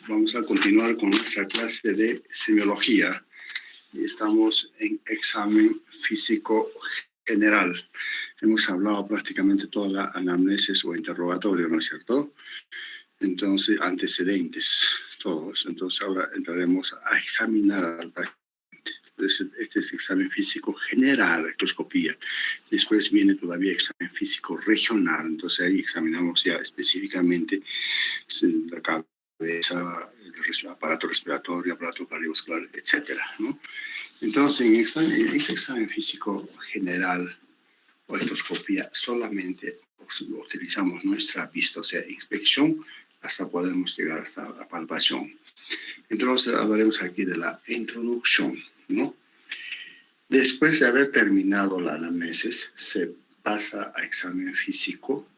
Vamos a continuar con nuestra clase de semiología. Estamos en examen físico general. Hemos hablado prácticamente toda la anamnesis o interrogatorio, ¿no es cierto? Entonces, antecedentes, todos. Entonces, ahora entraremos a examinar al paciente. Este es examen físico general, ectoscopía. Después viene todavía examen físico regional. Entonces, ahí examinamos ya específicamente la cabeza, el aparato respiratorio, aparato cardiovascular, etcétera, ¿no? Entonces, en este examen físico general o ectoscopía solamente utilizamos nuestra vista, o sea, inspección, hasta podemos llegar hasta la palpación. Entonces, hablaremos aquí de la introducción, ¿no? Después de haber terminado la anamnesis, se pasa a examen físico.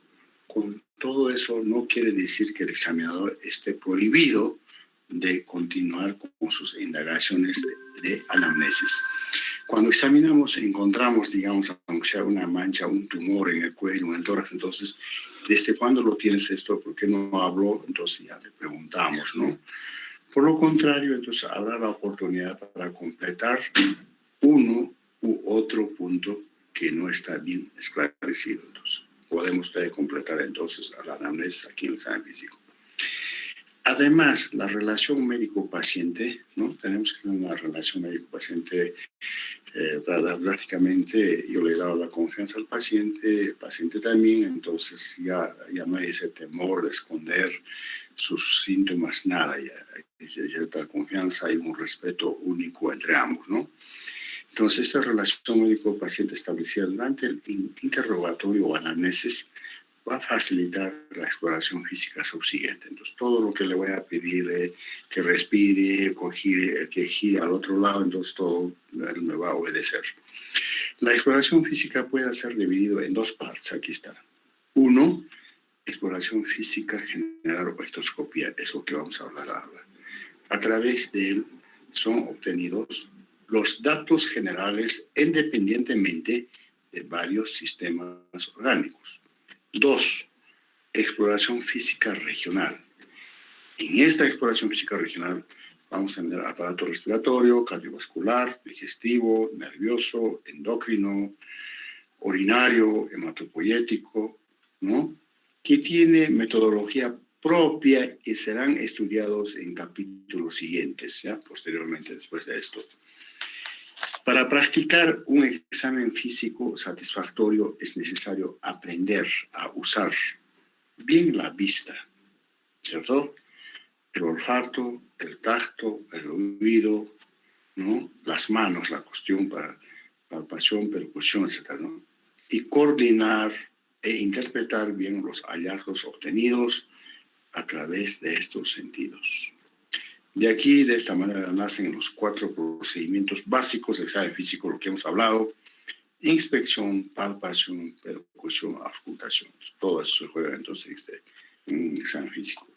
Con todo eso no quiere decir que el examinador esté prohibido de continuar con sus indagaciones de anamnesis. Cuando examinamos, encontramos, digamos, aunque sea una mancha, un tumor en el cuello, en el tórax, entonces, ¿desde cuándo lo tienes esto? ¿Por qué no habló? Entonces ya le preguntamos, ¿no? Por lo contrario, entonces habrá la oportunidad para completar uno u otro punto que no está bien esclarecido. Entonces, podemos completar entonces a la anamnesis aquí en el examen físico. Además, la relación médico-paciente, ¿no? Tenemos que tener una relación médico-paciente. Prácticamente yo le he dado la confianza al paciente, el paciente también, entonces ya no hay ese temor de esconder sus síntomas, nada, ya hay cierta confianza, hay un respeto único entre ambos, ¿no? Entonces, esta relación médico-paciente establecida durante el interrogatorio o anamnesis va a facilitar la exploración física subsiguiente. Entonces, todo lo que le voy a pedir, que respire, que gire al otro lado, entonces todo él me va a obedecer. La exploración física puede ser dividida en dos partes, aquí está. Uno, exploración física general o ectoscopía, es lo que vamos a hablar ahora. A través de él son obtenidos los datos generales independientemente de varios sistemas orgánicos. 2. Exploración física regional. En esta exploración física regional vamos a tener aparato respiratorio, cardiovascular, digestivo, nervioso, endocrino, urinario, hematopoyético, ¿no? Que tiene metodología propia y serán estudiados en capítulos siguientes, ¿ya? Posteriormente, después de esto. Para practicar un examen físico satisfactorio es necesario aprender a usar bien la vista, ¿cierto? El olfato, el tacto, el oído, ¿no? Las manos, la cuestión para palpación, percusión, etc., ¿no? Y coordinar e interpretar bien los hallazgos obtenidos a través de estos sentidos. De aquí, de esta manera, nacen los 4 procedimientos básicos del examen físico, lo que hemos hablado: inspección, palpación, percusión, auscultación. Todo eso se juega entonces en un examen físico,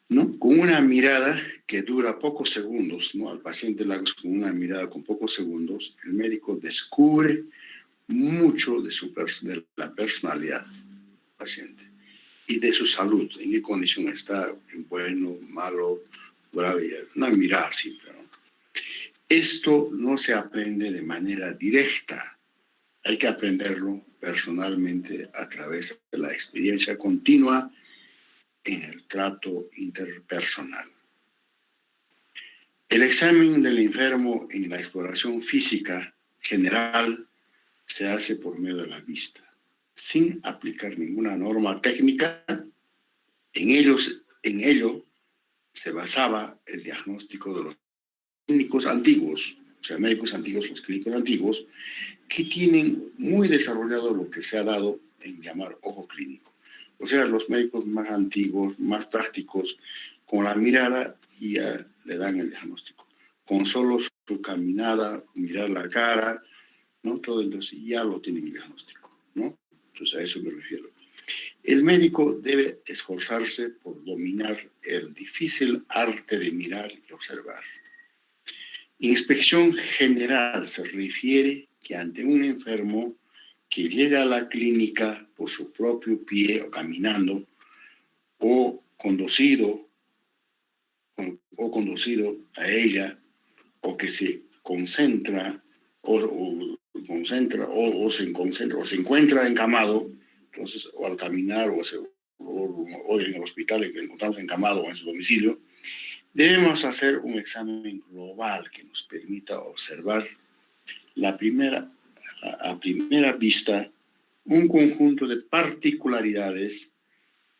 ¿no? Con una mirada que dura pocos segundos, ¿no? Al paciente le hagas con una mirada con pocos segundos, el médico descubre mucho de la personalidad del paciente y de su salud, en qué condición está, en bueno, malo, grave, una mirada simple, ¿no? Esto no se aprende de manera directa, hay que aprenderlo personalmente a través de la experiencia continua en el trato interpersonal. El examen del enfermo en la exploración física general se hace por medio de la vista, sin aplicar ninguna norma técnica. En ello se basaba el diagnóstico de los clínicos antiguos, o sea, médicos antiguos, los clínicos antiguos, que tienen muy desarrollado lo que se ha dado en llamar ojo clínico. O sea, los médicos más antiguos, más prácticos, con la mirada ya le dan el diagnóstico. Con solo su caminada, mirar la cara, ¿no? Todo entonces ya lo tienen el diagnóstico, ¿no? Entonces a eso me refiero. El médico debe esforzarse por dominar el difícil arte de mirar y observar. Inspección general se refiere que ante un enfermo que llega a la clínica por su propio pie o caminando, o conducido o conducido a ella, o que se concentra o se concentra o se encuentra encamado, entonces, o al caminar o en el hospital que encontramos encamado o en su domicilio, debemos hacer un examen global que nos permita observar a primera vista un conjunto de particularidades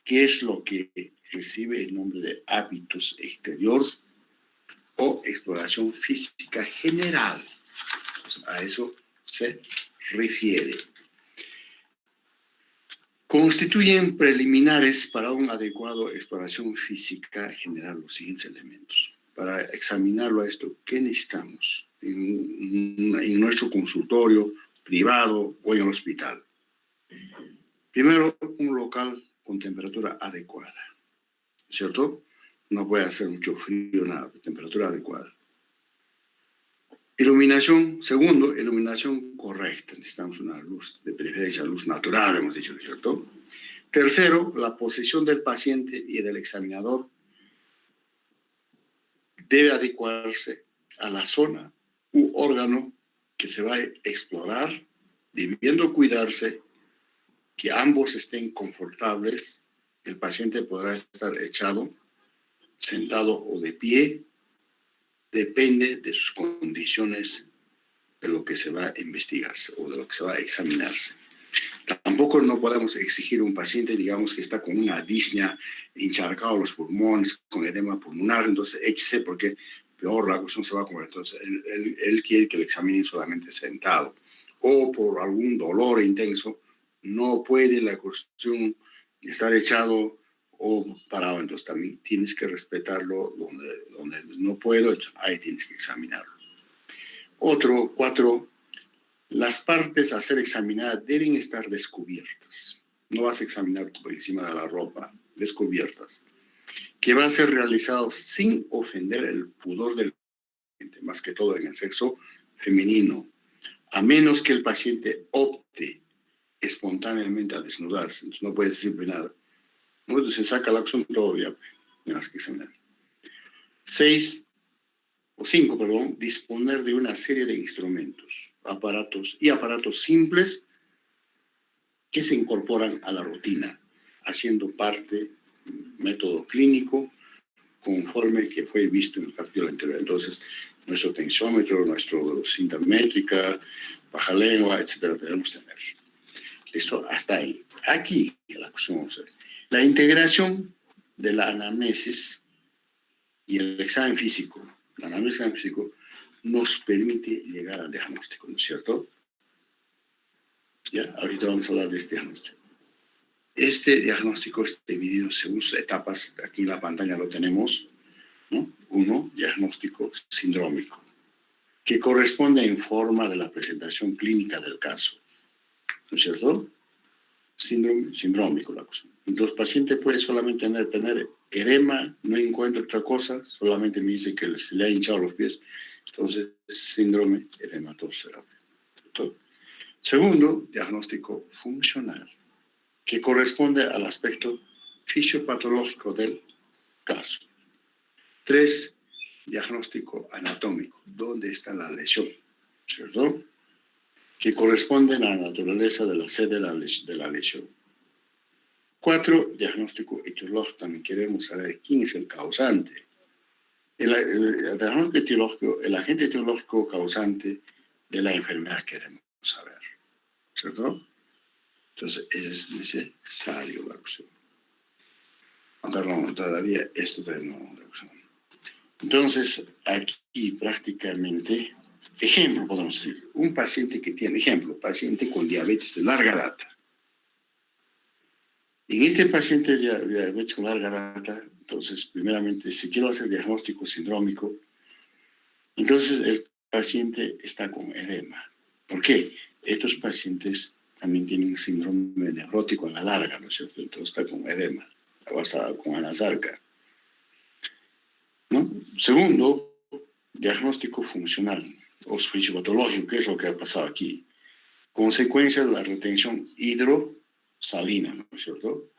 que es lo que recibe el nombre de hábitos exterior o exploración física general. Pues a eso se refiere. Constituyen preliminares para una adecuada exploración física general los siguientes elementos. Para examinarlo a esto, ¿qué necesitamos en nuestro consultorio privado o en el hospital? Primero, un local con temperatura adecuada, ¿cierto? No puede hacer mucho frío, nada, temperatura adecuada. Iluminación, segundo, iluminación correcta. Necesitamos una luz, de preferencia luz natural, hemos dicho, ¿cierto? Tercero, la posición del paciente y del examinador debe adecuarse a la zona u órgano que se va a explorar, debiendo cuidarse que ambos estén confortables. El paciente podrá estar echado, sentado o de pie, depende de sus condiciones de lo que se va a investigarse o de lo que se va a examinarse. Tampoco no podemos exigir a un paciente, digamos, que está con una disnea, encharcado los pulmones, con edema pulmonar, entonces échese porque peor la cuestión se va a comer. Entonces él quiere que le examinen solamente sentado. O por algún dolor intenso, no puede la cuestión estar echado o parado. Entonces también tienes que respetarlo donde no puedo, ahí tienes que examinarlo. Cuatro, las partes a ser examinadas deben estar descubiertas. No vas a examinar por encima de la ropa, descubiertas. Que va a ser realizado sin ofender el pudor del paciente, más que todo en el sexo femenino, a menos que el paciente opte espontáneamente a desnudarse. Entonces no puedes decir nada. Entonces se saca la acción todavía, tienes que examinar. 5, disponer de una serie de instrumentos, aparatos simples que se incorporan a la rutina, haciendo parte método clínico conforme que fue visto en el capítulo anterior. Entonces, nuestro tensiómetro, nuestro cinta métrica, baja lengua, etcétera, debemos tener. Listo, hasta ahí. Aquí, la cuestión, la integración de la anamnesis y el examen físico, la anamnesis y el examen físico, nos permite llegar al diagnóstico, ¿no es cierto? Ya, ahorita vamos a hablar de este diagnóstico. Este diagnóstico está dividido según etapas. Aquí en la pantalla lo tenemos, ¿no? 1, diagnóstico sindrómico, que corresponde en forma de la presentación clínica del caso, ¿no es cierto? Síndrome sindrómico, la cosa. Entonces, el paciente puede solamente tener edema, no encuentra otra cosa, solamente me dice que se le ha hinchado los pies. Entonces, síndrome edematoso. Segundo, diagnóstico funcional, que corresponde al aspecto fisiopatológico del caso. 3, diagnóstico anatómico, ¿dónde está la lesión? ¿Cierto? Que corresponde a la naturaleza de la sede de la lesión. 4, diagnóstico etiológico, también queremos saber quién es el causante. El diagnóstico etiológico, el agente etiológico causante de la enfermedad queremos saber, ¿cierto? Entonces, es necesario la cuestión. Perdón, todavía esto no. Entonces, aquí prácticamente, ejemplo, podemos decir, un paciente que tiene, paciente con diabetes de larga data. En este paciente de diabetes con larga data, entonces, primeramente, si quiero hacer diagnóstico sindrómico, entonces el paciente está con edema. ¿Por qué? Estos pacientes también tienen síndrome nefrótico a la larga, ¿no es cierto? Entonces está con edema, con anasarca, ¿no? Segundo, diagnóstico funcional o fisiopatológico, ¿qué es lo que ha pasado aquí? Consecuencia de la retención hidrosalina, ¿no es cierto?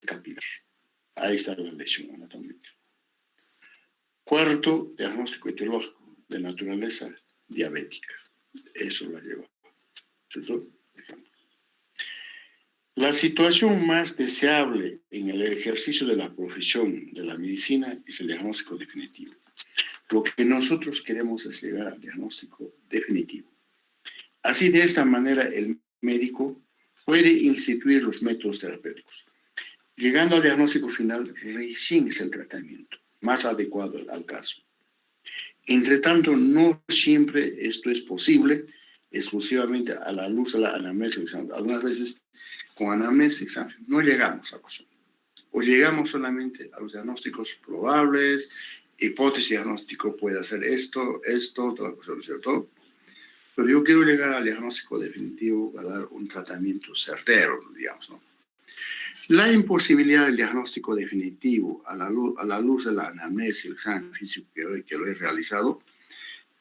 capilar. Ahí está la lesión anatómica. Cuarto, diagnóstico etiológico de naturaleza diabética. Eso la lleva. ¿Cierto? La situación más deseable en el ejercicio de la profesión de la medicina es el diagnóstico definitivo. Lo que nosotros queremos es llegar al diagnóstico definitivo. Así, de esta manera, el médico puede instituir los métodos terapéuticos. Llegando al diagnóstico final, recién es el tratamiento más adecuado al caso. Entre tanto, no siempre esto es posible exclusivamente a la luz de la anamnesis. Algunas veces, con anamnesis no llegamos a la cuestión. O llegamos solamente a los diagnósticos probables, hipótesis diagnóstico puede hacer esto, toda la cuestión, ¿cierto? Pero yo quiero llegar al diagnóstico definitivo, a dar un tratamiento certero, digamos, ¿no? La imposibilidad del diagnóstico definitivo a la luz de la anamnesis, el examen físico que lo he realizado,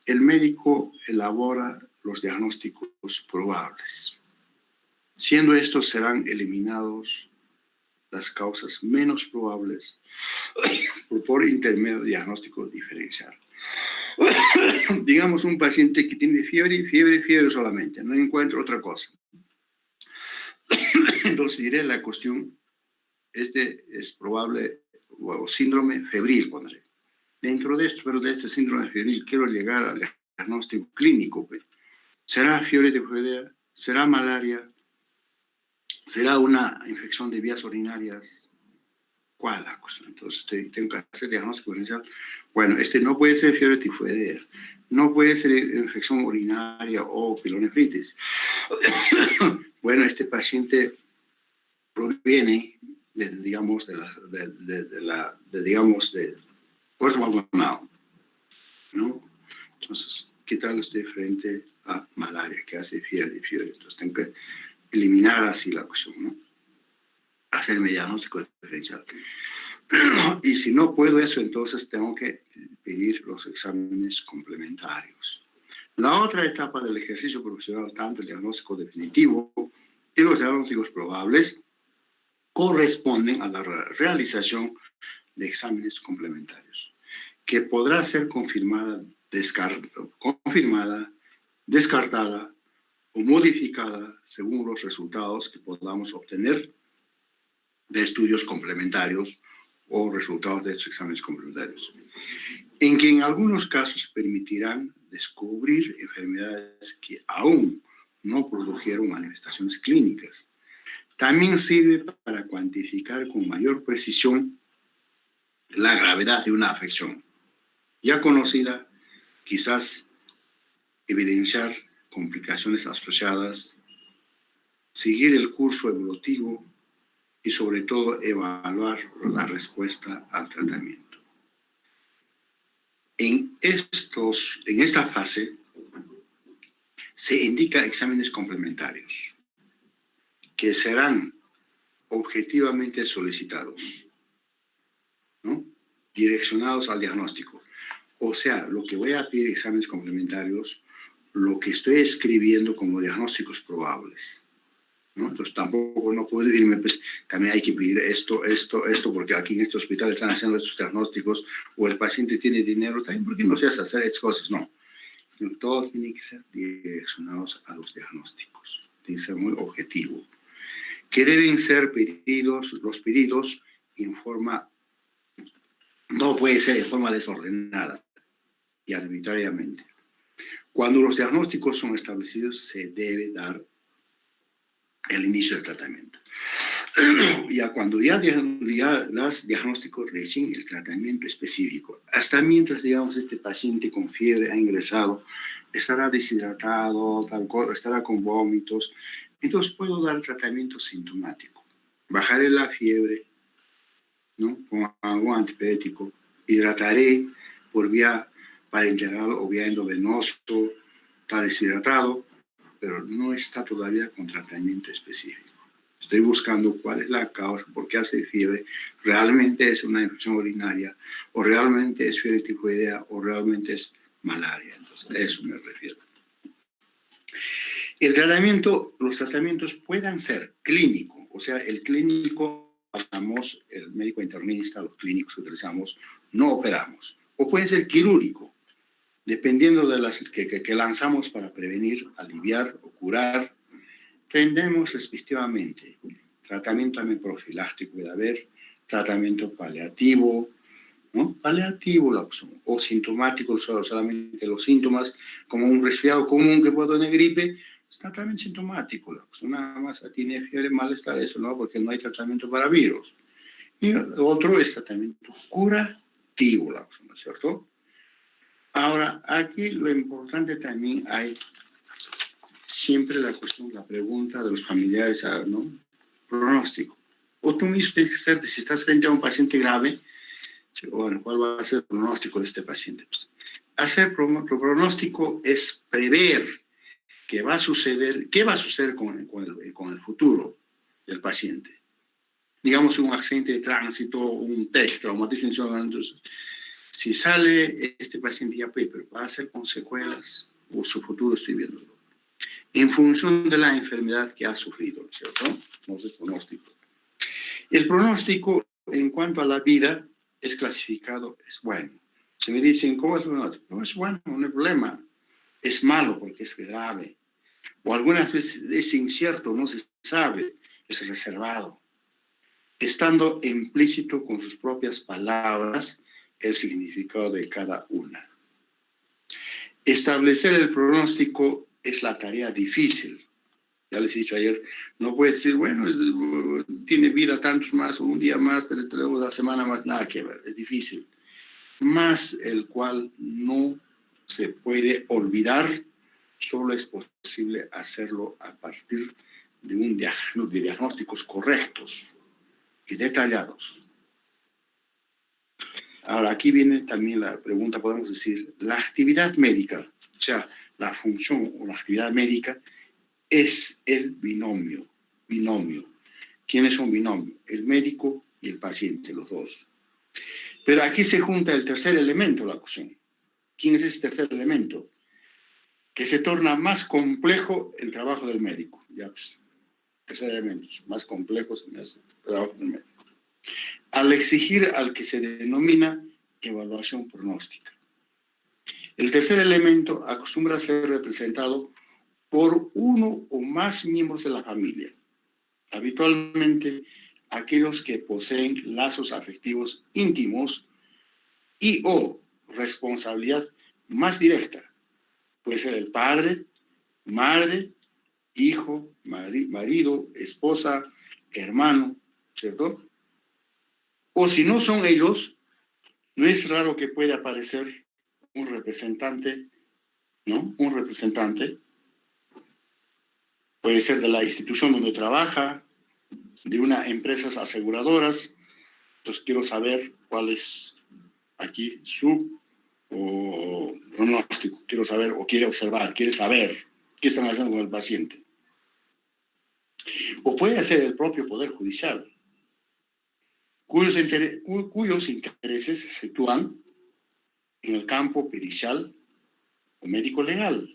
el médico elabora los diagnósticos probables. Siendo estos, serán eliminados las causas menos probables por intermedio de diagnóstico diferencial. Digamos un paciente que tiene fiebre solamente, no encuentra otra cosa. Entonces diré la cuestión, este es probable, o síndrome febril, pondré. Dentro de esto, pero de este síndrome febril, quiero llegar al diagnóstico clínico. ¿Será fiebre tifoidea? ¿Será malaria? ¿Será una infección de vías urinarias? ¿Cuál es la cosa? Entonces tengo que hacer diagnóstico diferencial. Bueno, no puede ser fiebre tifoidea, no puede ser infección urinaria o pielonefritis. Bueno, este paciente proviene digamos, de puerto abandonado, ¿no? Entonces, ¿qué tal estoy frente a malaria, que hace fiebre? Entonces, tengo que eliminar así la cuestión, ¿no? Hacer mi diagnóstico diferencial. Y si no puedo eso, entonces tengo que pedir los exámenes complementarios. La otra etapa del ejercicio profesional, tanto el diagnóstico definitivo y los diagnósticos probables, corresponden a la realización de exámenes complementarios, que podrá ser confirmada, descartada o modificada según los resultados que podamos obtener de estudios complementarios o resultados de estos exámenes complementarios, en que en algunos casos permitirán descubrir enfermedades que aún no produjeron manifestaciones clínicas. También sirve para cuantificar con mayor precisión la gravedad de una afección ya conocida, quizás evidenciar complicaciones asociadas, seguir el curso evolutivo y sobre todo evaluar la respuesta al tratamiento. En esta fase se indica exámenes complementarios que serán objetivamente solicitados, ¿no? Direccionados al diagnóstico. O sea, lo que voy a pedir exámenes complementarios, lo que estoy escribiendo como diagnósticos probables, ¿no? Entonces tampoco no puedo decirme, pues también hay que pedir esto, porque aquí en este hospital están haciendo estos diagnósticos, o el paciente tiene dinero, también porque no se hace hacer estas cosas, no. Todos tienen que ser direccionados a los diagnósticos, tiene que ser muy objetivo. Que deben ser los pedidos en forma, no puede ser en forma desordenada y arbitrariamente. Cuando los diagnósticos son establecidos, se debe dar el inicio del tratamiento. Ya cuando ya das diagnóstico, recién el tratamiento específico. Hasta mientras, digamos, este paciente con fiebre ha ingresado, estará deshidratado, estará con vómitos, entonces puedo dar tratamiento sintomático. Bajaré la fiebre, ¿no? Con algún antipirético, hidrataré por vía parenteral o vía endovenoso, está deshidratado, pero no está todavía con tratamiento específico. Estoy buscando cuál es la causa, por qué hace fiebre, realmente es una infección urinaria, o realmente es fiebre tifoidea, o realmente es malaria. Entonces, a eso me refiero. Los tratamientos puedan ser clínico, o sea, el clínico trabajamos, el médico internista, los clínicos que utilizamos, no operamos. O puede ser quirúrgico, dependiendo de las que lanzamos para prevenir, aliviar o curar. Tendemos respectivamente tratamiento también profiláctico de haber, tratamiento paliativo, ¿no? Paliativo o sintomático, solamente los síntomas, como un resfriado común que puede tener gripe, es tratamiento sintomático, nada más tiene fiebre, malestar, eso, ¿no? Porque no hay tratamiento para virus. Y otro es tratamiento curativo, ¿no es cierto? Ahora, aquí lo importante también hay siempre la cuestión, la pregunta de los familiares, ¿no? Pronóstico. O tú mismo tienes que ser, si estás frente a un paciente grave, bueno, ¿cuál va a ser el pronóstico de este paciente? Pues, pronóstico es prever qué va a suceder con el futuro del paciente. Digamos, un accidente de tránsito, un TEC, traumatismo intencional. Entonces, si sale este paciente ya, pero va a ser con secuelas o su futuro estoy viéndolo. En función de la enfermedad que ha sufrido, ¿cierto? Entonces, pronóstico. El pronóstico en cuanto a la vida es clasificado, es bueno. Si me dicen, ¿cómo es el pronóstico? No es bueno, no hay problema. Es malo porque es grave. O algunas veces es incierto, no se sabe, es reservado. Estando implícito con sus propias palabras el significado de cada una. Establecer el pronóstico es la tarea difícil. Ya les he dicho ayer, no puede decir, bueno, tiene vida tantos más, un día más, una semana más, nada que ver, es difícil. Más el cual no se puede olvidar, solo es posible hacerlo a partir de de diagnósticos correctos y detallados. Ahora, aquí viene también la pregunta, podemos decir, la actividad médica, o sea, la función o la actividad médica es el binomio. ¿Quién es un binomio? El médico y el paciente, los dos. Pero aquí se junta el tercer elemento, la cuestión. ¿Quién es ese tercer elemento? Que se torna más complejo el trabajo del médico. Ya, pues, tercer elemento, más complejo se me hace el trabajo del médico. Al exigir al que se denomina evaluación pronóstica. El tercer elemento acostumbra a ser representado por uno o más miembros de la familia, habitualmente aquellos que poseen lazos afectivos íntimos y o responsabilidad más directa. Puede ser el padre, madre, hijo, marido, esposa, hermano, ¿cierto? O si no son ellos, no es raro que pueda aparecer un representante, ¿no? Un representante puede ser de la institución donde trabaja, de una empresas aseguradoras. Entonces quiero saber cuál es aquí su pronóstico. Quiero saber o quiere observar, quiere saber qué están haciendo con el paciente. O puede ser el propio Poder Judicial, cuyos intereses se sitúan en el campo pericial o médico legal.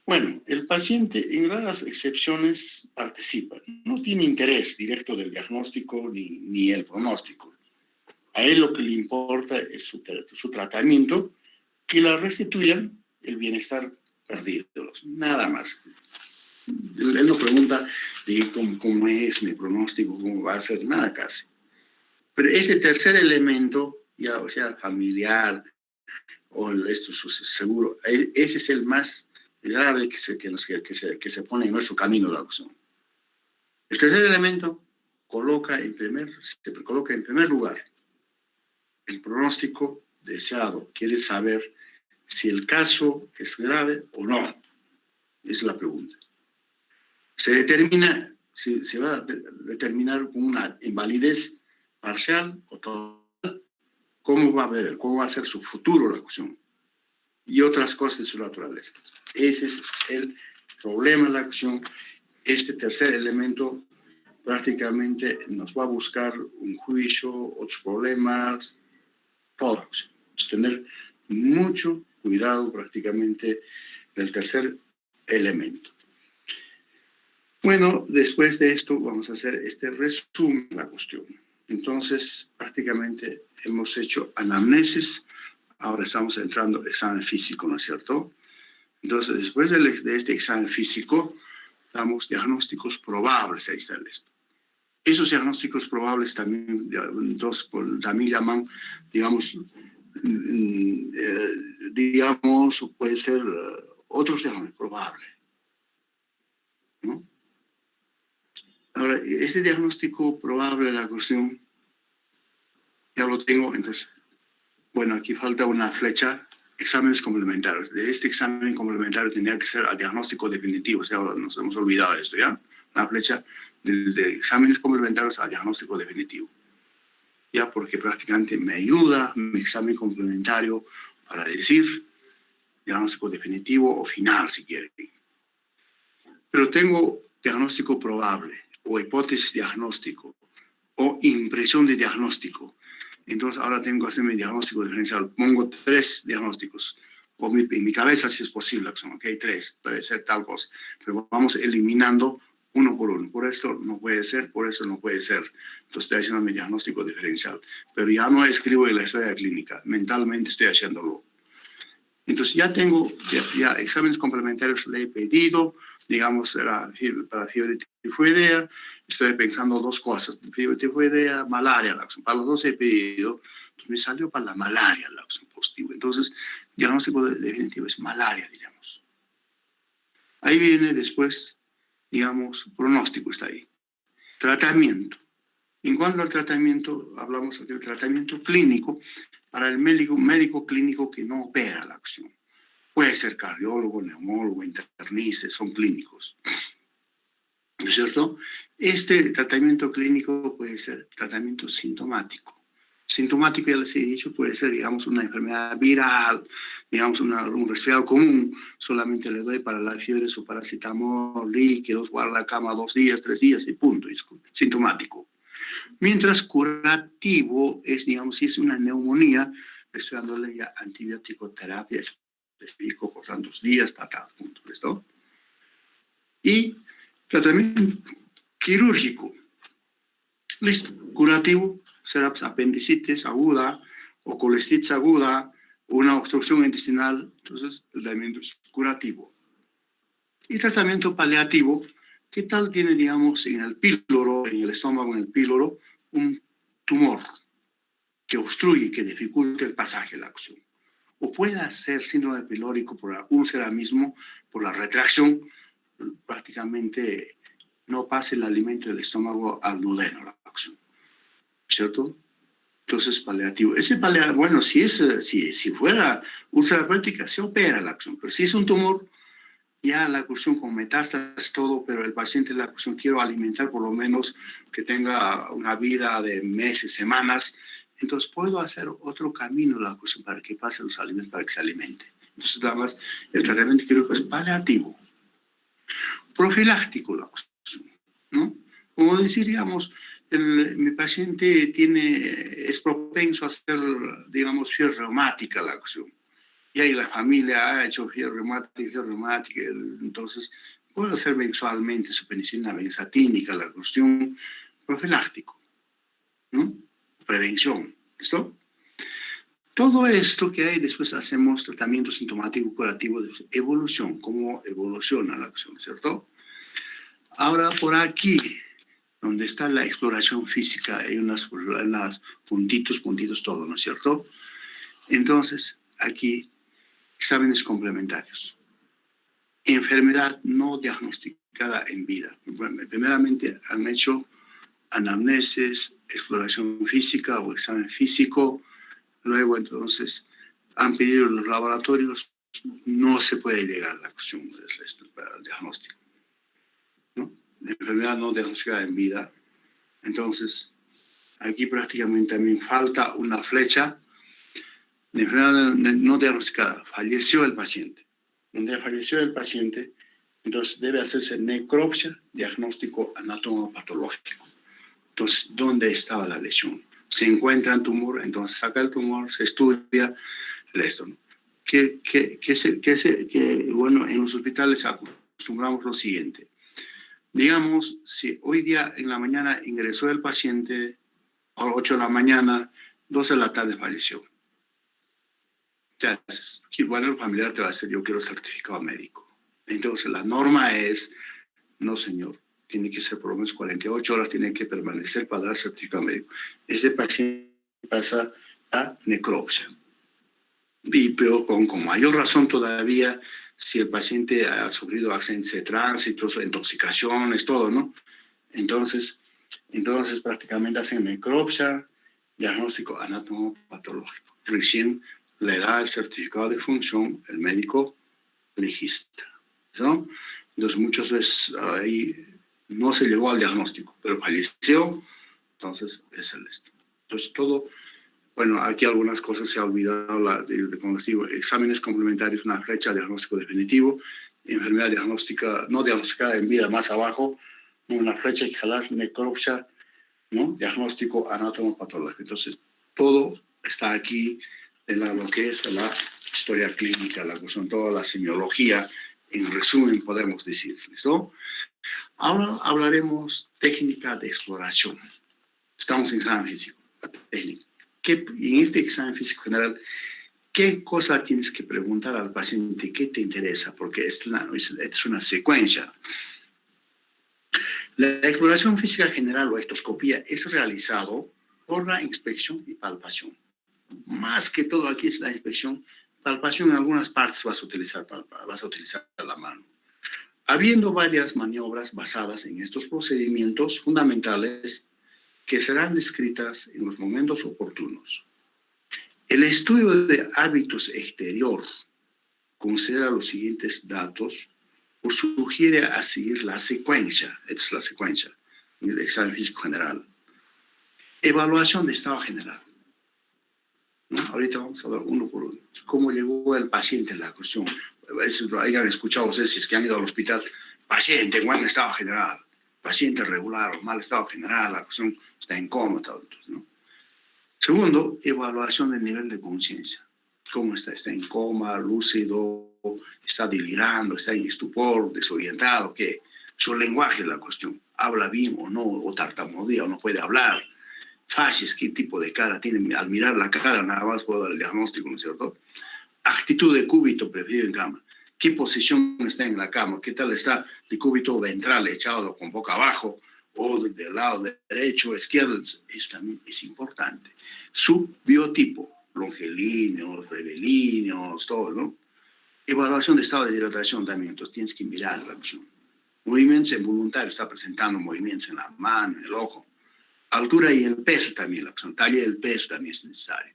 Bueno, el paciente en raras excepciones participa, no tiene interés directo del diagnóstico ni el pronóstico. A él lo que le importa es su tratamiento, que le restituyan el bienestar perdido, nada más. Él no pregunta de cómo es mi pronóstico, cómo va a ser, nada casi. Pero ese tercer elemento, ya o sea familiar, o esto seguro, ese es el más grave que se pone en nuestro camino la opción. El tercer elemento se coloca en primer lugar el pronóstico deseado. Quiere saber si el caso es grave o no. Esa es la pregunta. Se va a determinar con una invalidez parcial o total, cómo va a ser su futuro la cuestión y otras cosas de su naturaleza. Ese es el problema de la acción. Este tercer elemento prácticamente nos va a buscar un juicio, otros problemas, todo. Entonces, tener mucho cuidado prácticamente del tercer elemento. Bueno, después de esto vamos a hacer este resumen de la cuestión. Entonces, prácticamente hemos hecho anamnesis, ahora estamos entrando al examen físico, ¿no es cierto? Entonces, después de este examen físico, damos diagnósticos probables, ahí está esto. Esos diagnósticos probables también, también llaman, digamos, puede ser otros diagnósticos probables, ¿no? Ahora, ese diagnóstico probable de la cuestión, ya lo tengo, entonces, bueno, aquí falta una flecha, exámenes complementarios. De este examen complementario tenía que ser al diagnóstico definitivo, o sea, nos hemos olvidado de esto, ¿ya? Una flecha de exámenes complementarios al diagnóstico definitivo. Ya, porque prácticamente me ayuda mi examen complementario para decir diagnóstico definitivo o final, si quieren. Pero tengo diagnóstico probable, o hipótesis diagnóstico, o impresión de diagnóstico. Entonces ahora tengo que hacer mi diagnóstico diferencial. Pongo 3 diagnósticos, o en mi cabeza si es posible, ok, 3, puede ser tal cosa. Pero vamos eliminando uno por uno. Por esto no puede ser, por eso no puede ser. Entonces estoy haciendo mi diagnóstico diferencial. Pero ya no escribo en la historia clínica, mentalmente estoy haciéndolo. Entonces ya tengo ya exámenes complementarios, le he pedido, digamos, para fiebre tifoidea. Estoy pensando 2 cosas, fiebre tifoidea, malaria, para los 2 he pedido. Entonces me salió para la malaria la opción positiva. Entonces, diagnóstico definitivo es malaria, diríamos. Ahí viene después, digamos, pronóstico está ahí. Tratamiento. En cuanto al tratamiento, hablamos del tratamiento clínico para el médico clínico que no opera la acción. Puede ser cardiólogo, neumólogo, internista, son clínicos. ¿No es cierto? Este tratamiento clínico puede ser tratamiento sintomático. Sintomático, ya les he dicho, puede ser, digamos, una enfermedad viral, digamos, un resfriado común. Solamente le doy para la fiebre su paracetamol, líquidos, guarda la cama 2 días, 3 días y punto. Es sintomático. Mientras curativo es, digamos, si es una neumonía, estoy dándole ya antibiótico terapia específico por tantos días, punto, ¿listo? Y tratamiento quirúrgico, listo. Curativo será pues, apendicitis aguda o colestitis aguda, una obstrucción intestinal, entonces el tratamiento es curativo. Y tratamiento paliativo, ¿qué tal tiene, digamos, en el píloro, en el estómago, en el píloro, un tumor que obstruye, que dificulta el pasaje de la acción? O puede ser síndrome pilórico por la úlcera mismo, por la retracción, prácticamente no pasa el alimento del estómago al duodeno, la acción, ¿cierto? Entonces, paliativo. Ese paliativo, bueno, si fuera úlcera péptica, se opera la acción, pero si es un tumor, ya la cuestión con metástasis, todo, pero el paciente la cuestión quiero alimentar por lo menos que tenga una vida de meses, semanas, entonces puedo hacer otro camino la cuestión para que pase los alimentos, para que se alimente. Entonces, nada más, el tratamiento quirúrgico es paliativo. Profiláctico la cuestión, ¿no? Como diríamos, mi paciente es propenso a hacer, digamos, fiebre reumática la cuestión. Y ahí la familia ha hecho fiebre reumática, entonces puedo hacer mensualmente su penicilina benzatínica, la cuestión profiláctico, ¿no? Prevención, ¿listo? Todo esto que hay, después hacemos tratamiento sintomático curativo de evolución, cómo evoluciona la acción, ¿cierto? Ahora, por aquí, donde está la exploración física, hay unas puntitos, todo, ¿no es cierto? Entonces, aquí, exámenes complementarios. Enfermedad no diagnosticada en vida. Bueno, primeramente han hecho anamnesis, exploración física o examen físico. Luego, entonces, han pedido los laboratorios. No se puede llegar a la cuestión del resto para el diagnóstico, ¿no? Enfermedad no diagnosticada en vida. Entonces, aquí prácticamente también falta una flecha de enfermedad no diagnosticada. Falleció el paciente. Donde falleció el paciente, entonces debe hacerse necropsia, diagnóstico anatomopatológico. Entonces, ¿dónde estaba la lesión? Se encuentra el tumor, entonces saca el tumor, se estudia esto, ¿no? Bueno, en los hospitales acostumbramos lo siguiente. Digamos, si hoy día en la mañana ingresó el paciente a las 8 de la mañana, 12 de la tarde falleció. Entonces, bueno, el familiar te va a decir, yo quiero certificado médico. Entonces, la norma es, no señor, tiene que ser por lo menos 48 horas, tiene que permanecer para dar certificado médico. Este paciente pasa a necropsia. Y peor, con mayor razón todavía, si el paciente ha sufrido accidentes de tránsito, intoxicaciones, todo, ¿no? Entonces prácticamente hacen necropsia, diagnóstico anatomopatológico. Recién le da el certificado de función el médico legista, ¿no? Entonces muchas veces ahí no se llegó al diagnóstico, pero falleció, entonces es el esto. Entonces todo, bueno, aquí algunas cosas se ha olvidado, como les digo, exámenes complementarios, una flecha, diagnóstico definitivo, enfermedad diagnóstica, no diagnosticada en vida más abajo, una flecha que jalar, necropsia, ¿no? Diagnóstico anatomopatológico. Entonces, todo está aquí en lo que es la historia clínica, la cuestión, toda la semiología, en resumen podemos decir, ¿listo? Ahora hablaremos técnica de exploración. Estamos en examen físico, la técnica. En este examen físico general, ¿qué cosa tienes que preguntar al paciente? ¿Qué te interesa? Porque es una secuencia. La exploración física general o ectoscopía es realizado por la inspección y palpación. Más que todo aquí es la inspección. Palpación en algunas partes vas a utilizar la mano. Habiendo varias maniobras basadas en estos procedimientos fundamentales que serán descritas en los momentos oportunos. El estudio de hábitos exterior considera los siguientes datos o sugiere a seguir la secuencia. Esta es la secuencia del examen físico general. Evaluación de estado general. ¿No? Ahorita vamos a hablar uno por uno. ¿Cómo llegó el paciente en la cuestión? Hayan escuchado ustedes, si es que han ido al hospital, paciente en buen estado general, paciente regular o mal estado general, la cuestión está en coma, ¿no? Segundo, evaluación del nivel de conciencia. ¿Cómo está? ¿Está en coma, lúcido, está delirando, está en estupor, desorientado? ¿Qué? Su lenguaje es la cuestión. ¿Habla bien o no? ¿O tartamudea o no puede hablar? Facies, ¿qué tipo de cara tiene? Al mirar la cara nada más puedo dar el diagnóstico, ¿no es cierto? Actitud de cúbito preferido en cama. ¿Qué posición está en la cama? ¿Qué tal está de cúbito ventral echado con boca abajo o del lado derecho, izquierdo? Eso también es importante. Su biotipo, longilíneos, brevilíneos, todo, ¿no? Evaluación de estado de hidratación también, entonces tienes que mirar la opción. Movimientos involuntarios, está presentando movimientos en la mano, en el ojo. Altura y el peso también, la opción. Talla y el peso también es necesario.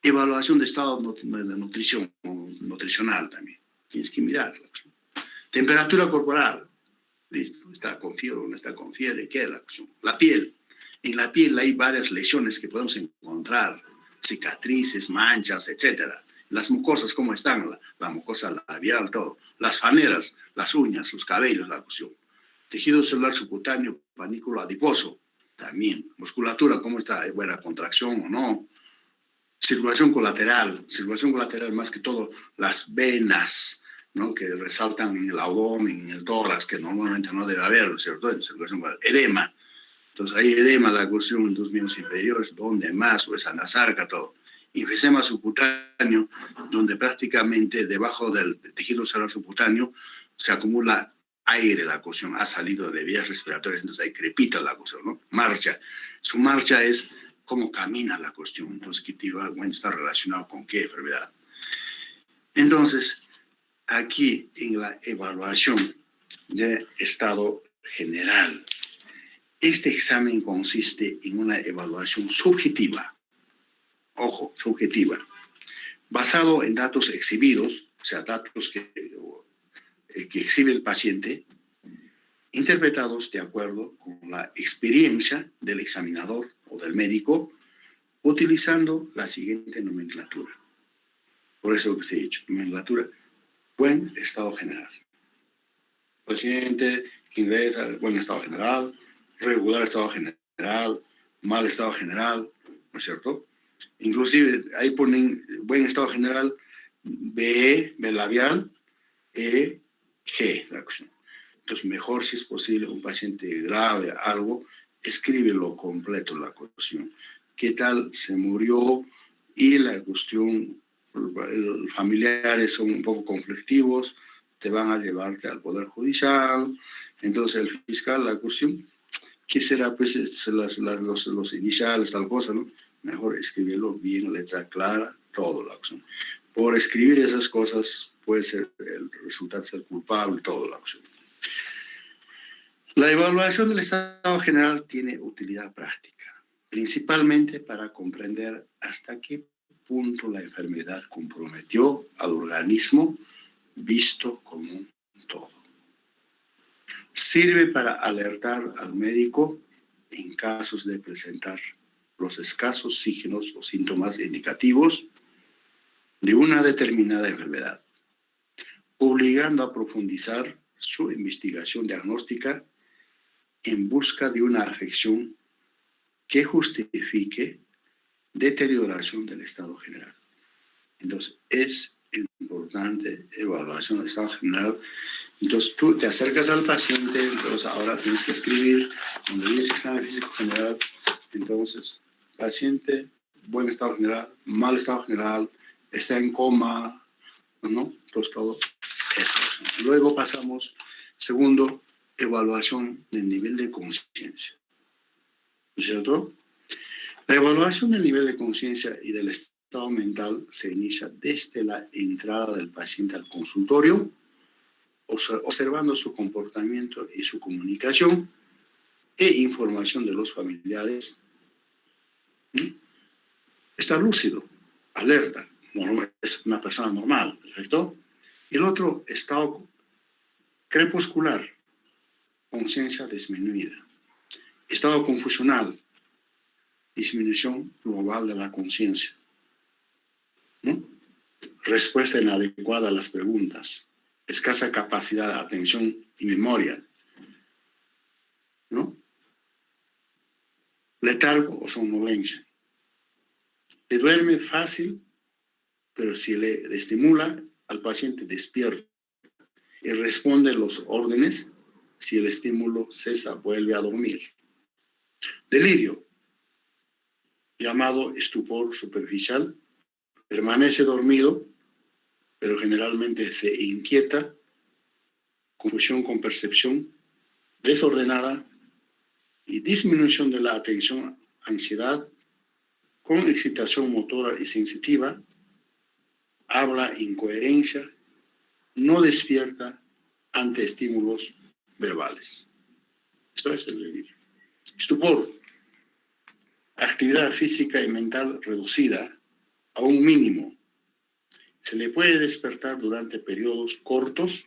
Evaluación de estado de nutricional también. Tienes que mirar la opción. Temperatura corporal. Listo. ¿Está con fiebre o no está con fiebre? ¿Qué es la opción? La piel. En la piel hay varias lesiones que podemos encontrar. Cicatrices, manchas, etc. Las mucosas, ¿cómo están? La mucosa labial, todo. Las faneras, las uñas, los cabellos, la cuestión. Tejido celular subcutáneo, panículo adiposo. También. Musculatura, ¿cómo está? ¿Hay buena contracción o no? Circulación colateral más que todo las venas, ¿no? Que resaltan en el abdomen, en el tórax, que normalmente no debe haber, ¿cierto? En circulación colateral. Edema. Entonces hay edema, la cuestión en los miembros inferiores, donde más, pues anasarca, todo. Enfisema subcutáneo, donde prácticamente debajo del tejido celular subcutáneo se acumula aire, la cuestión ha salido de vías respiratorias, entonces ahí crepita la cuestión, ¿no? Marcha. Su marcha es cómo camina la cuestión, entonces que está relacionado con qué enfermedad. Entonces, aquí en la evaluación de estado general, este examen consiste en una evaluación subjetiva, ojo, subjetiva, basado en datos exhibidos, o sea, datos que exhibe el paciente, interpretados de acuerdo con la experiencia del examinador o del médico, utilizando la siguiente nomenclatura. Por eso que usted ha dicho, nomenclatura, buen estado general. Paciente que ingresa, buen estado general, regular estado general, mal estado general, ¿no es cierto? Inclusive ahí ponen buen estado general, B labial, E, G, la cuestión. Entonces, mejor si es posible, un paciente grave, algo, escríbelo completo la cuestión. ¿Qué tal se murió? Y la cuestión, los familiares son un poco conflictivos, te van a llevarte al Poder Judicial. Entonces, el fiscal, la cuestión, ¿qué será? Pues los iniciales, tal cosa, ¿no? Mejor escribirlo bien, letra clara, todo la cuestión. Por escribir esas cosas puede ser el resultado ser culpable, todo la cuestión. La evaluación del estado general tiene utilidad práctica, principalmente para comprender hasta qué punto la enfermedad comprometió al organismo visto como un todo. Sirve para alertar al médico en casos de presentar los escasos signos o síntomas indicativos de una determinada enfermedad, obligando a profundizar su investigación diagnóstica en busca de una afección que justifique deterioración del estado general. Entonces, es importante evaluación del estado general. Entonces, tú te acercas al paciente, entonces ahora tienes que escribir, cuando dices examen físico general, entonces, paciente, buen estado general, mal estado general, está en coma, ¿no? Entonces, todo eso. Luego pasamos, segundo, evaluación del nivel de conciencia. ¿No es cierto? La evaluación del nivel de conciencia y del estado mental se inicia desde la entrada del paciente al consultorio, observando su comportamiento y su comunicación e información de los familiares. Está lúcido, alerta, es una persona normal, ¿perfecto? Y el otro, estado crepuscular, conciencia disminuida. Estado confusional, disminución global de la conciencia, ¿no? Respuesta inadecuada a las preguntas, escasa capacidad de atención y memoria, ¿no? Letargo o somnolencia. Se duerme fácil, pero si le estimula al paciente despierta y responde los órdenes, si el estímulo cesa, vuelve a dormir. Delirio, llamado estupor superficial, permanece dormido, pero generalmente se inquieta, confusión con percepción desordenada y disminución de la atención, ansiedad, con excitación motora y sensitiva, habla incoherencia, no despierta ante estímulos verbales. Esto es el delirio. Estupor, actividad física y mental reducida a un mínimo. Se le puede despertar durante periodos cortos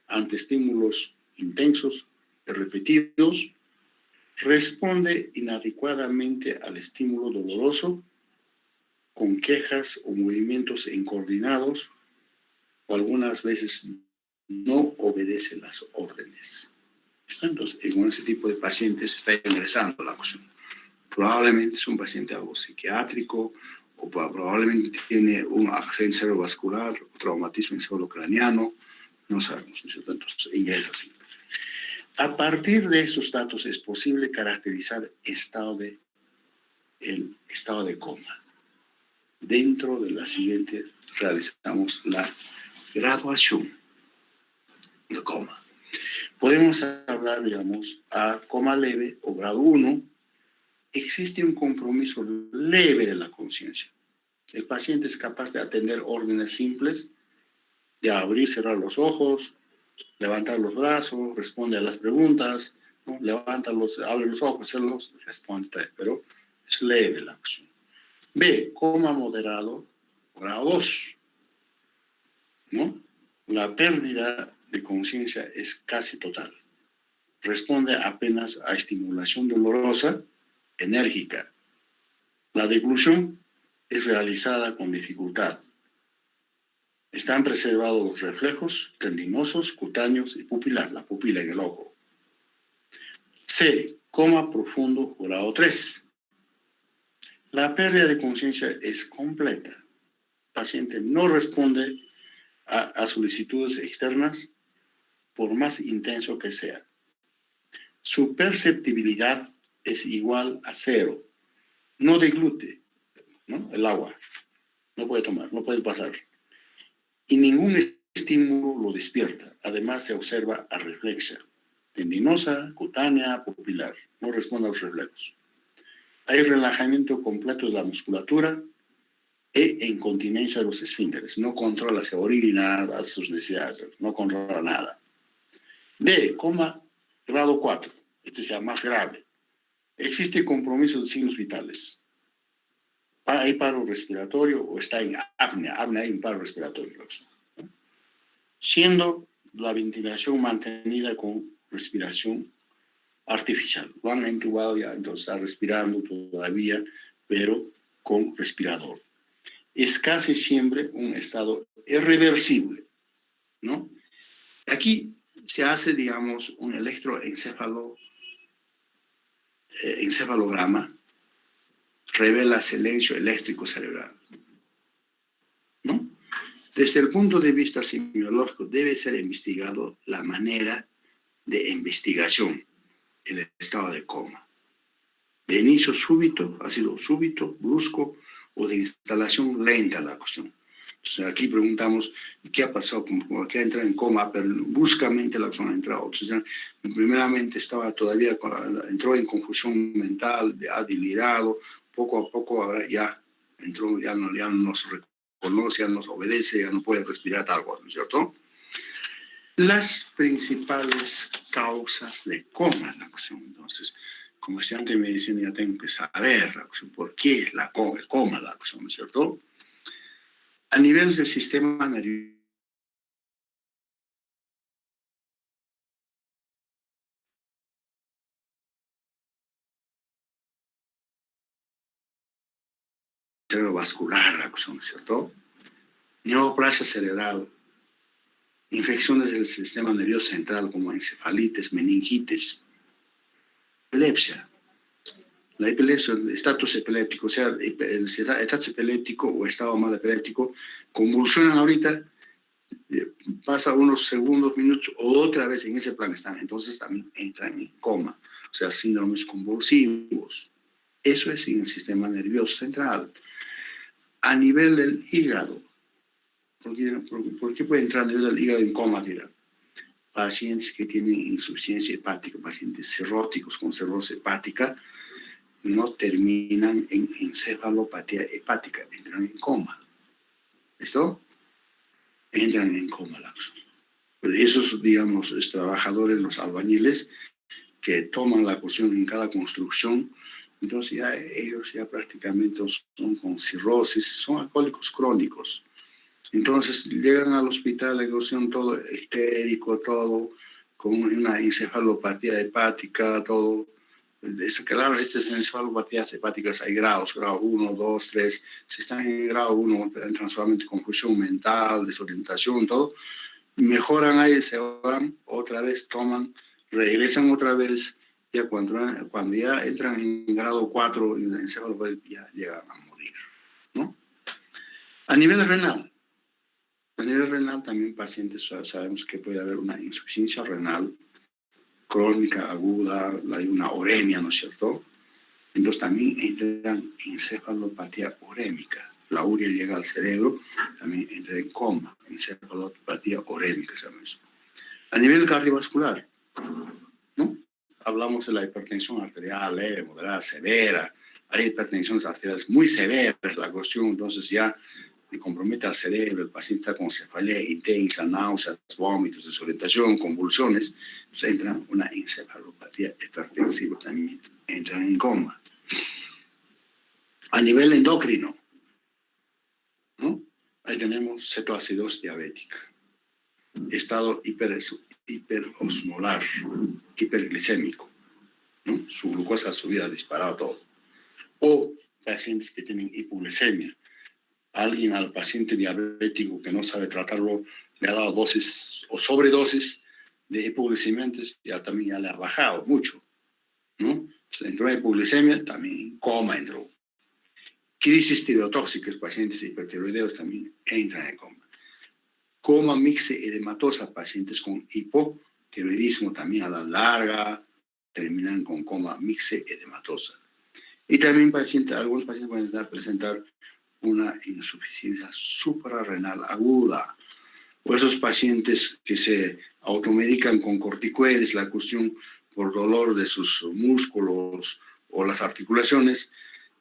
ante estímulos intensos y repetidos. Responde inadecuadamente al estímulo doloroso, con quejas o movimientos incoordinados, o algunas veces no obedece las órdenes. Entonces, en ese tipo de pacientes está ingresando la cuestión. Probablemente es un paciente algo psiquiátrico, o probablemente tiene un accidente cerebrovascular, o traumatismo encefalocraniano, no sabemos, ¿no es cierto? Entonces, ingresa así. A partir de estos datos es posible caracterizar el estado de coma. Dentro de la siguiente realizamos la graduación de coma. Podemos hablar, digamos, a coma leve o grado 1. Existe un compromiso leve de la conciencia. El paciente es capaz de atender órdenes simples, de abrir y cerrar los ojos, levantar los brazos, responde a las preguntas, ¿no? Abre los ojos, responde, pero es leve la acción. B, coma moderado, grado 2, ¿no? La pérdida de conciencia es casi total. Responde apenas a estimulación dolorosa, enérgica. La deglución es realizada con dificultad. Están preservados los reflejos tendinosos, cutáneos y pupilar, la pupila en el ojo. C, coma profundo, grado 3. La pérdida de conciencia es completa. El paciente no responde a solicitudes externas, por más intenso que sea. Su perceptibilidad es igual a cero. No deglute, ¿no?, el agua. No puede tomar, no puede pasar. Y ningún estímulo lo despierta. Además, se observa arreflexia, tendinosa, cutánea, pupilar. No responde a los reflejos. Hay relajamiento completo de la musculatura e incontinencia de los esfínteres. No controla, se orina, hace sus necesidades, no controla nada. D, coma, grado 4. Este sea más grave. Existe compromiso de signos vitales. Hay paro respiratorio o está en apnea. Apnea hay un paro respiratorio. Siendo la ventilación mantenida con respiración artificial. Lo han intubado ya, entonces está respirando todavía, pero con respirador. Es casi siempre un estado irreversible, ¿no? Aquí se hace, digamos, un encefalograma, revela silencio eléctrico cerebral, ¿no? Desde el punto de vista semiológico debe ser investigado la manera de investigación, el estado de coma. De inicio súbito, ha sido súbito, brusco, o de instalación lenta la cuestión. Entonces aquí preguntamos, ¿qué ha pasado? ¿Qué ha entrado en coma? Pero bruscamente la persona ha entrado. Entonces, primeramente estaba todavía, entró en confusión mental, ha delirado, poco a poco ahora ya entró, ya no nos reconoce, ya nos obedece, ya no puede respirar tal cual, ¿no es cierto? Las principales causas de coma, la cuestión, entonces, como estudiante de medicina ya tengo que saber la cuestión, por qué el coma, la cuestión, ¿no es cierto? A nivel del sistema nervioso, cerebrovascular, la cuestión, ¿no es cierto? Neoplasia cerebral, infecciones del sistema nervioso central como encefalitis, meningitis, epilepsia. La epilepsia, el estatus epiléptico, o sea, el estatus epiléptico o estado mal epiléptico, convulsionan ahorita, pasa unos segundos, minutos, otra vez en ese plan están, entonces también entran en coma, o sea, síndromes convulsivos. Eso es en el sistema nervioso central. A nivel del hígado, ¿por qué puede entrar a nivel del hígado en coma, dirán? Pacientes que tienen insuficiencia hepática, pacientes cirróticos con cirrosis hepática, no terminan en encefalopatía hepática, entran en coma. ¿Listo? Entran en coma, esos, digamos, trabajadores, los albañiles, que toman la cuestión en cada construcción, entonces ya ellos ya prácticamente son con cirrosis, son alcohólicos crónicos. Entonces llegan al hospital, la cuestión todo histérico, todo con una encefalopatía hepática, todo. Claro, estas encefalopatías hepáticas hay grados, grado 1, 2, 3. Si están en grado 1, entran solamente confusión mental, desorientación, todo. Mejoran ahí, se van, otra vez toman, regresan otra vez, ya cuando ya entran en grado 4, en encefalopatía, ya llegan a morir, ¿no? A nivel renal también pacientes sabemos que puede haber una insuficiencia renal crónica, aguda, hay una uremia, ¿no es cierto? Entonces también entran en encefalopatía urémica. La urea llega al cerebro, también entra en coma, encefalopatía urémica, ¿sabes? A nivel cardiovascular, ¿no? Hablamos de la hipertensión arterial, moderada, severa. Hay hipertensiones arteriales muy severas, la cuestión, entonces ya compromete al cerebro, el paciente está con cefalea intensa, náuseas, vómitos, desorientación, convulsiones, pues entra una encefalopatía hipertensiva, también entran en coma. A nivel endocrino, ¿no? Ahí tenemos cetoacidosis diabética, estado hiperosmolar, hiperglicémico, ¿no? Su glucosa subida disparado todo. O pacientes que tienen hipoglucemia. Alguien al paciente diabético que no sabe tratarlo le ha dado dosis o sobredosis de hipoglucemiantes, ya también ya le ha bajado mucho, ¿no? Entonces, entró en hipoglucemia, también coma entró. Crisis tireotóxicas, pacientes hipertiroideos también entran en coma. coma mixedematosa, pacientes con hipotiroidismo también a la larga terminan con coma mixedematosa. Y también algunos pacientes pueden presentar una insuficiencia suprarrenal aguda, o esos pacientes que se automedican con corticoides, la cuestión por dolor de sus músculos o las articulaciones,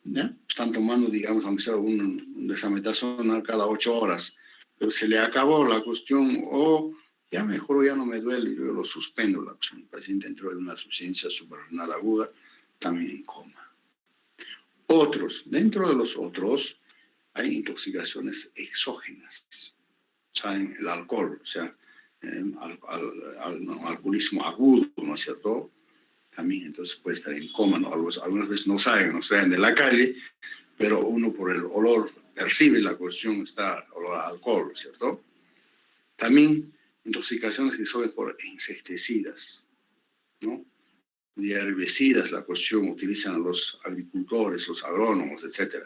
¿ya? Están tomando, digamos, aunque sea un desametasona cada 8 horas, pero se le acabó la cuestión, o ya mejoró, ya no me duele, yo lo suspendo la cuestión. El paciente entró en una insuficiencia suprarrenal aguda, también en coma. Dentro de los otros, hay intoxicaciones exógenas, saben, el alcohol, o sea, alcoholismo agudo, ¿no es cierto? También entonces puede estar en coma, ¿no? Algunas veces no saben, no traen de la calle, pero uno por el olor percibe la cuestión, está olor a alcohol, ¿no es cierto? También intoxicaciones que son por insecticidas, ¿no? Y herbicidas, la cuestión utilizan los agricultores, los agrónomos, etcétera.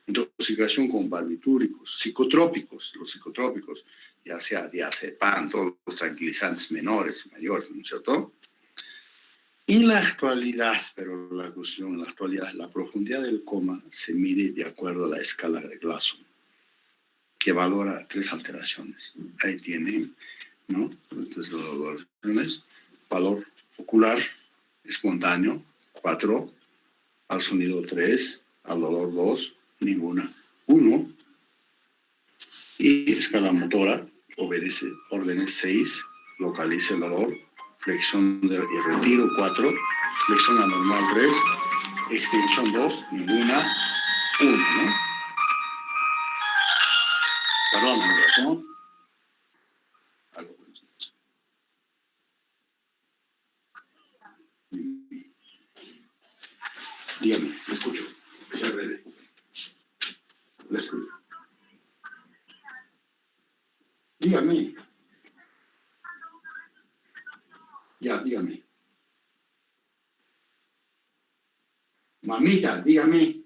Intoxicación con barbitúricos, psicotrópicos, los psicotrópicos, ya sea diazepam, todos los tranquilizantes menores, mayores, ¿no es cierto? En la actualidad, pero la cuestión en la actualidad, la profundidad del coma se mide de acuerdo a la escala de Glasson, que valora 3 alteraciones. Ahí tienen, ¿no? Entonces, las valoraciones: valor ocular, espontáneo, 4, al sonido 3, al dolor 2, ninguna, 1, y escala motora, obedece órdenes 6, localiza el dolor, flexión y retiro 4, flexión anormal 3, extensión 2, ninguna, 1, ¿no? Perdón, ¿no? Algo por eso. Dígame, le escucho. Sea breve. Le escucho. Dígame. Ya, dígame. Mamita, dígame.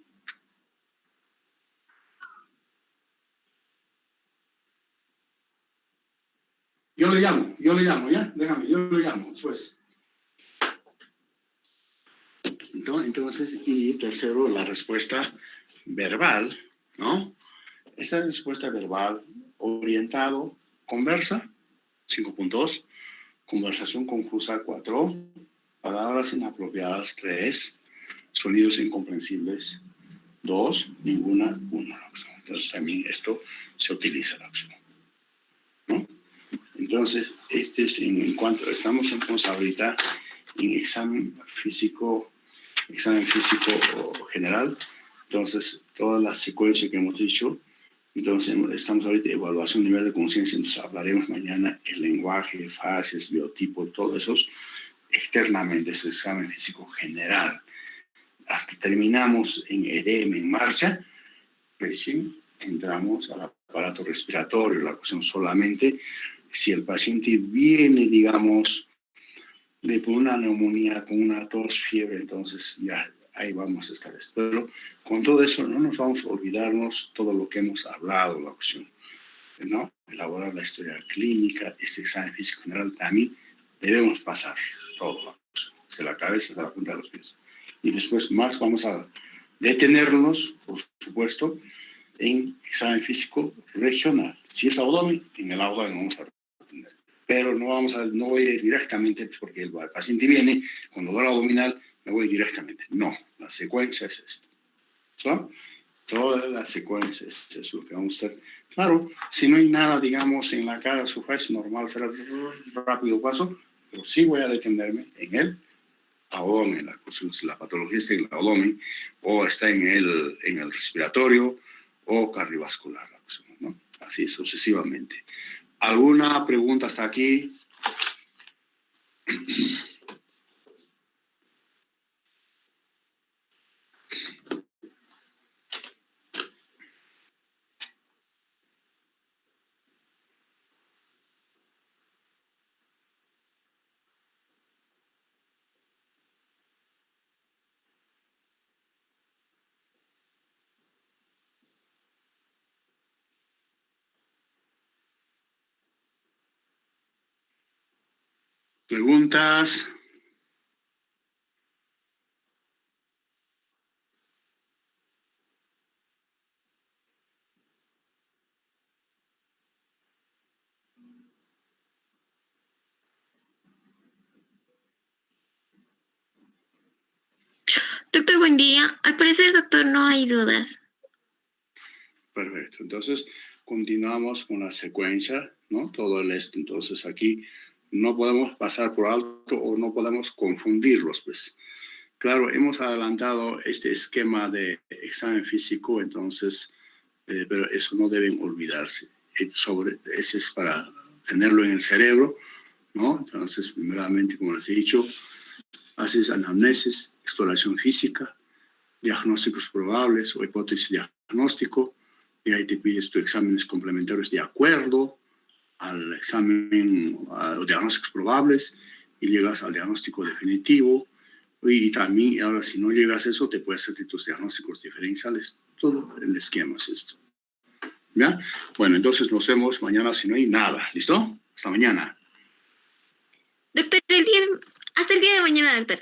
Yo le llamo, ¿ya? Déjame, yo le llamo, después. Entonces, y tercero, la respuesta verbal, ¿no? Esa respuesta verbal orientado, conversa, 5.2, conversación confusa, 4, palabras inapropiadas, 3, sonidos incomprensibles, 2, ninguna, 1. Entonces, también esto se utiliza la opción, ¿no? Entonces, este es en cuanto estamos entonces ahorita en examen físico general. Entonces, toda la secuencia que hemos dicho, entonces estamos ahorita en evaluación nivel de conciencia, entonces hablaremos mañana el lenguaje, fases, biotipo, todo eso externamente, ese examen físico general. Hasta terminamos en edema en marcha, recién entramos al aparato respiratorio, la cuestión solamente si el paciente viene, digamos, de una neumonía con una tos, fiebre, entonces ya ahí vamos a estar. Pero con todo eso no nos vamos a olvidarnos todo lo que hemos hablado, la opción, ¿no? Elaborar la historia clínica, este examen físico general también debemos pasar todo, desde la cabeza hasta la punta de los pies. Y después más vamos a detenernos, por supuesto, en examen físico regional. Si es abdomen, en el abdomen vamos a atender. Pero no voy a ir directamente porque el paciente viene con dolor abdominal, me voy directamente. No, la secuencia es esto. ¿So? Toda la secuencia es lo que vamos a hacer. Claro, si no hay nada, digamos, en la cara, su fase normal será rápido paso, pero sí voy a detenerme en el abdomen, la patología está en el abdomen, o está en el respiratorio, o cardiovascular, ¿no? Así sucesivamente. ¿Alguna pregunta hasta aquí? ¿Preguntas? Doctor, buen día. Al parecer, doctor, no hay dudas. Perfecto. Entonces, continuamos con la secuencia, ¿no? Todo el esto. Entonces, aquí no podemos pasar por alto o no podemos confundirlos, pues. Claro, hemos adelantado este esquema de examen físico, entonces, pero eso no deben olvidarse. Ese es para tenerlo en el cerebro, ¿no? Entonces, primeramente, como les he dicho, haces anamnesis, exploración física, diagnósticos probables o hipótesis diagnóstico, y ahí te pides tus exámenes complementarios de acuerdo al examen, a los diagnósticos probables, y llegas al diagnóstico definitivo. Y también, ahora, si no llegas a eso, te puedes hacer tus diagnósticos diferenciales. Todo el esquema es esto. ¿Ya? Bueno, entonces nos vemos mañana si no hay nada. ¿Listo? Hasta mañana. Doctor, hasta el día de mañana, doctor.